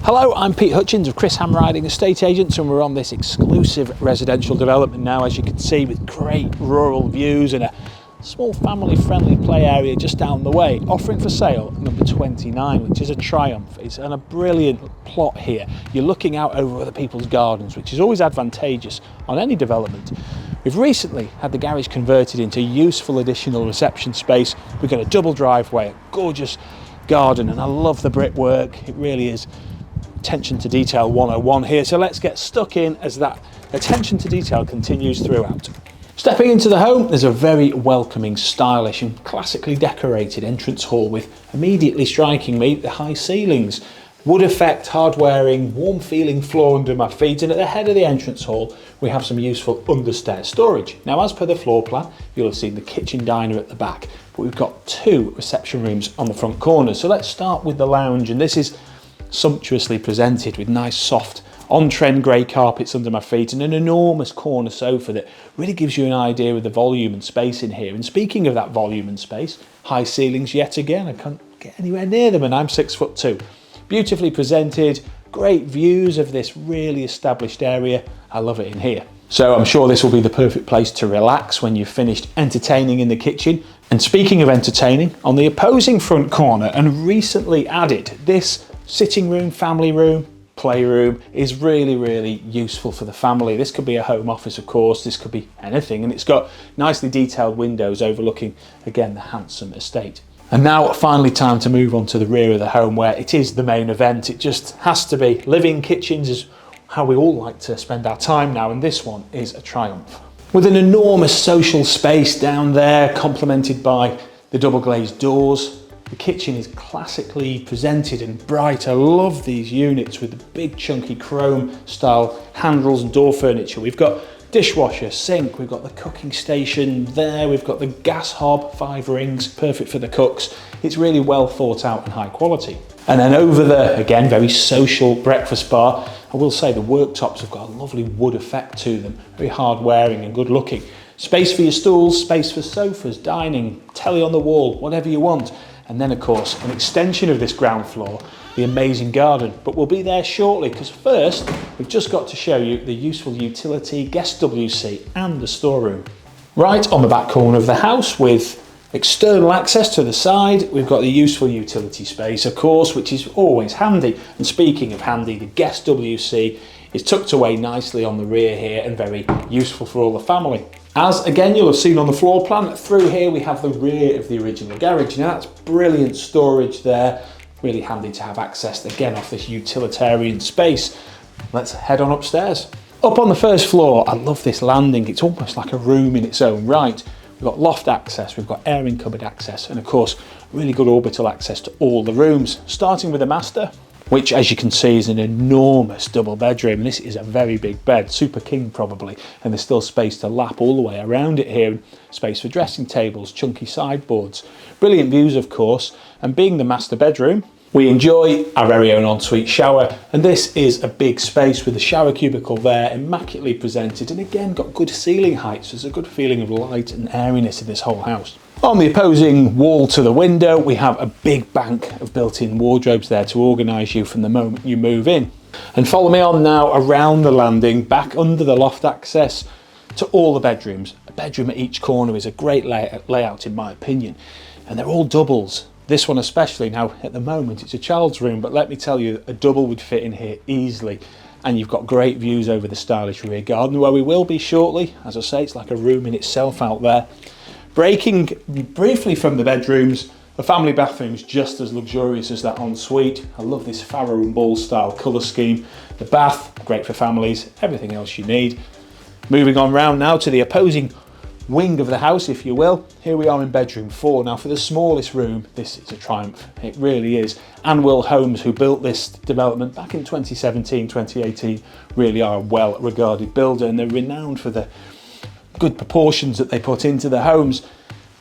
Hello, I'm Pete Hutchins of Chris Hamriding Estate Agents, and we're on this exclusive residential development now, as you can see, with great rural views and a small family-friendly play area just down the way, offering for sale number 29, which is a triumph. It's a brilliant plot here. You're looking out over other people's gardens, which is always advantageous on any development. We've recently had the garage converted into useful additional reception space. We've got a double driveway, a gorgeous garden, and I love the brickwork. It really is attention to detail 101 here, so let's get stuck in as that attention to detail continues throughout. Stepping into the home, there's a very welcoming, stylish and classically decorated entrance hall with, immediately striking me, the high ceilings, wood effect, hard-wearing, warm-feeling floor under my feet, and at the head of the entrance hall we have some useful understairs storage. Now, as per the floor plan, you'll have seen the kitchen diner at the back, but we've got two reception rooms on the front corners. So let's start with the lounge, and this is sumptuously presented with nice soft on-trend grey carpets under my feet and an enormous corner sofa that really gives you an idea of the volume and space in here. And speaking of that volume and space, high ceilings yet again. I can't get anywhere near them and I'm 6'2". Beautifully presented, great views of this really established area. I love it in here. So I'm sure this will be the perfect place to relax when you've finished entertaining in the kitchen. And speaking of entertaining, on the opposing front corner and recently added, this sitting room, family room, playroom is really useful for the family. This could be a home office, of course, this could be anything, and it's got nicely detailed windows overlooking, again, the handsome estate. And now finally time to move on to the rear of the home, where it is the main event. It just has to be. Living kitchens is how we all like to spend our time now, and this one is a triumph. With an enormous social space down there, complemented by the double glazed doors. The kitchen is classically presented and bright. I love these units with the big chunky chrome style handles and door furniture. We've got dishwasher, sink, we've got the cooking station there, we've got the gas hob, 5 rings, perfect for the cooks. It's really well thought out and high quality. And then over there, again, very social breakfast bar. I will say the worktops have got a lovely wood effect to them, very hard wearing and good looking. Space for your stools, space for sofas, dining, telly on the wall, whatever you want. And then, of course, an extension of this ground floor, the amazing garden. But we'll be there shortly, because first, we've just got to show you the useful utility, guest WC and the storeroom. Right on the back corner of the house, with external access to the side, we've got the useful utility space, of course, which is always handy. And speaking of handy, the guest WC is tucked away nicely on the rear here and very useful for all the family. As again you'll have seen on the floor plan, through here we have the rear of the original garage. Now that's brilliant storage there, really handy to have access again off this utilitarian space. Let's head on upstairs. Up on the first floor, I love this landing, it's almost like a room in its own right. We've got loft access, we've got airing cupboard access, and of course really good orbital access to all the rooms, starting with the master, which, as you can see, is an enormous double bedroom. This is a very big bed, super king probably, and there's still space to lap all the way around it here, space for dressing tables, chunky sideboards, brilliant views of course. And being the master bedroom, we enjoy our very own ensuite shower, and this is a big space with the shower cubicle there, immaculately presented, and again got good ceiling heights. There's a good feeling of light and airiness in this whole house. On the opposing wall to the window, we have a big bank of built-in wardrobes there to organise you from the moment you move in. And follow me on now around the landing, back under the loft access to all the bedrooms. A bedroom at each corner is a great layout in my opinion, and they're all doubles. This one especially. Now at the moment it's a child's room, but let me tell you, a double would fit in here easily. And you've got great views over the stylish rear garden, where we will be shortly. As I say, it's like a room in itself out there. Breaking briefly from the bedrooms, the family bathroom's just as luxurious as that ensuite. I love this Farrow and Ball style colour scheme. The bath, great for families, everything else you need. Moving on round now to the opposing wing of the house, if you will. Here we are in bedroom 4. Now for the smallest room, this is a triumph. It really is. Anwil Homes, who built this development back in 2017, 2018, really are a well regarded builder, and they're renowned for the good proportions that they put into the homes,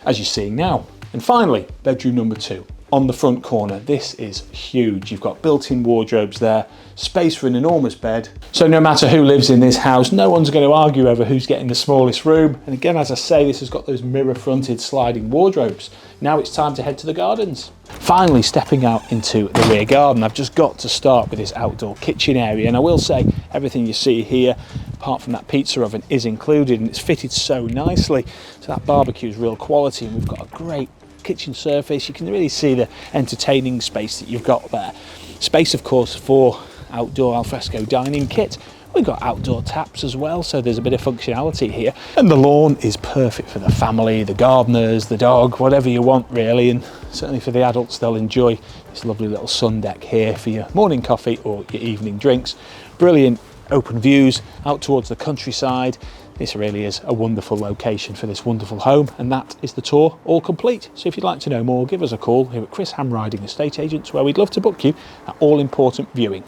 as you're seeing now. And finally, bedroom number 2. on the front corner. This is huge. You've got built-in wardrobes there, space for an enormous bed. So no matter who lives in this house, no one's going to argue over who's getting the smallest room. And again, as I say, this has got those mirror-fronted sliding wardrobes. Now it's time to head to the gardens. Finally, stepping out into the rear garden, I've just got to start with this outdoor kitchen area. And I will say, everything you see here, apart from that pizza oven, is included, and it's fitted so nicely. So that barbecue is real quality, and we've got a great kitchen surface. You can really see the entertaining space that you've got there. Space, of course, for outdoor alfresco dining kit. We've got outdoor taps as well, so there's a bit of functionality here. And the lawn is perfect for the family, the gardeners, the dog, whatever you want really. And certainly for the adults, they'll enjoy this lovely little sun deck here for your morning coffee or your evening drinks. Brilliant open views out towards the countryside. This really is a wonderful location for this wonderful home, and that is the tour all complete. So if you'd like to know more, give us a call here at Chris Ham Riding Estate Agents, where we'd love to book you that all-important viewing.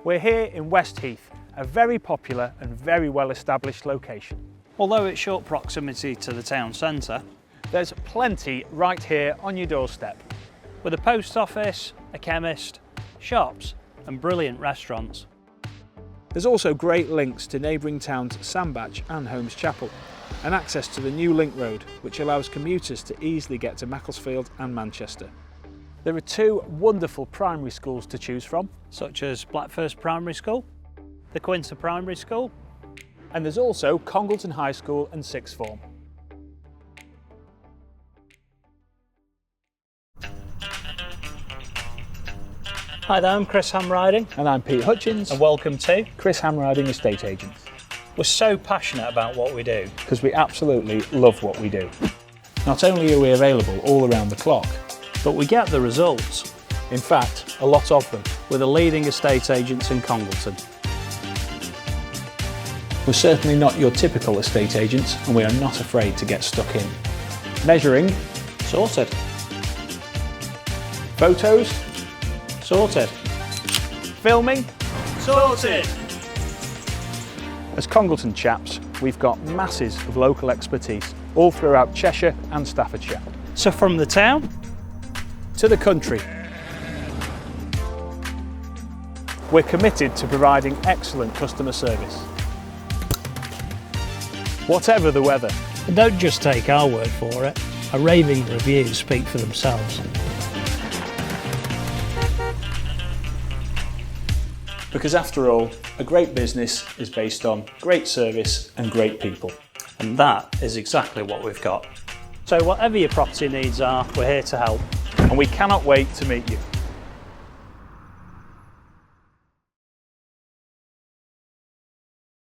We're here in Westheath, a very popular and very well established location. Although it's short proximity to the town centre, There's plenty right here on your doorstep. with a post office, a chemist, shops and brilliant restaurants. There's also great links to neighbouring towns Sandbach and Holmes Chapel, and access to the new link road, which allows commuters to easily get to Macclesfield and Manchester. There are two wonderful primary schools to choose from, Such as Blackfirst Primary School, the Quinta Primary School. and there's also Congleton High School and Sixth Form. Hi there, I'm Chris Ham Riding And I'm Pete Hutchins, and welcome to. Chris Ham Riding Estate Agents, We're so passionate about what we do. because we absolutely love what we do. Not only are we available all around the clock, But we get the results in fact, a lot of them. with the leading estate agents in Congleton. We're certainly not your typical estate agents, and we are not afraid to get stuck in. Measuring, Sorted. photos, Sorted. filming. Sorted. As Congleton chaps, we've got masses of local expertise all throughout Cheshire and Staffordshire. So from the town, To the country, we're committed to providing excellent customer service. Whatever the weather. and don't just take our word for it. Our raving reviews speak for themselves. Because after all, a great business is based on great service and great people. And that is exactly what we've got. So whatever your property needs are, we're here to help. And we cannot wait to meet you.